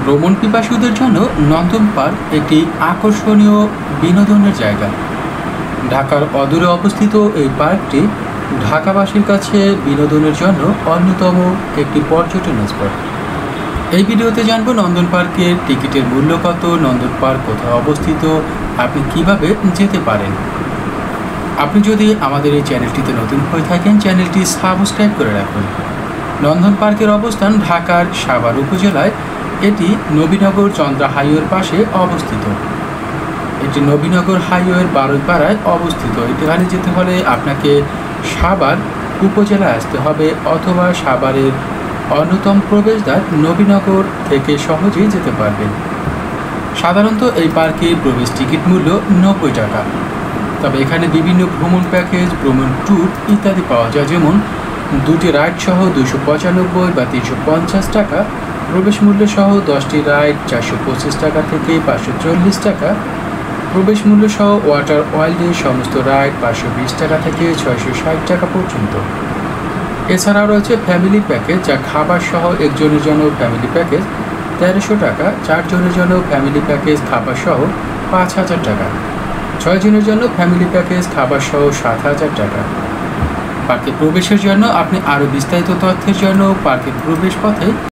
ভ্রমণ পিপাসুদের জন্য নন্দন পার্ক একটি আকর্ষণীয় বিনোদনের জায়গা। ঢাকার অদূরে অবস্থিত এই পার্কটি ঢাকাবাসীর কাছে বিনোদনের জন্য অন্যতম একটি পর্যটন স্পট। এই ভিডিওতে জানবো নন্দন পার্কের টিকিটের মূল্য কত, নন্দন পার্ক কোথায় অবস্থিত, আপনি কিভাবে যেতে পারেন। আপনি যদি আমাদের এই চ্যানেলটিতে নতুন হয়ে থাকেন, চ্যানেলটি সাবস্ক্রাইব করে রাখুন। নন্দন পার্কের অবস্থান ঢাকার সাভার উপজেলায়। এটি নবীনগর চন্দ্রা হাইওয়ের পাশে অবস্থিত। এটি নবীনগর হাইওয়ের বারুইপাড়ায় অবস্থিত। এখানে যেতে হলে আপনাকে সাভার উপজেলায় আসতে হবে, অথবা সাভারের অন্যতম প্রবেশদ্বার নবীনগর থেকে সহজেই যেতে পারবেন। সাধারণত এই পার্কে প্রবেশ টিকিট মূল্য 90 টাকা। তবে এখানে বিভিন্ন ভ্রমণ প্যাকেজ, ভ্রমণ ট্যুর ইত্যাদি পাওয়া যায়, যেমন দুটি রাইড সহ 295 বা 350 টাকা, প্রবেশ মূল্য সহ 10টি রাইড 425 টাকা থেকে 540 টাকা, প্রবেশ মূল্য সহ ওয়াটার ওয়ার্ল্ডের সমস্ত রাইড 520 টাকা থেকে 660 টাকা পর্যন্ত। এছাড়াও রয়েছে ফ্যামিলি প্যাকেজ, যা খাবার সহ একজনের জন্য ফ্যামিলি প্যাকেজ 1300 টাকা, 4 জনের জন্য ফ্যামিলি প্যাকেজ খাবার সহ 5000 টাকা, 6 জনের জন্য ফ্যামিলি প্যাকেজ খাবার সহ 7000 টাকা। পার্কে প্রবেশের জন্য আপনি আরও বিস্তারিত তথ্যের জন্য পার্কের প্রবেশ পথে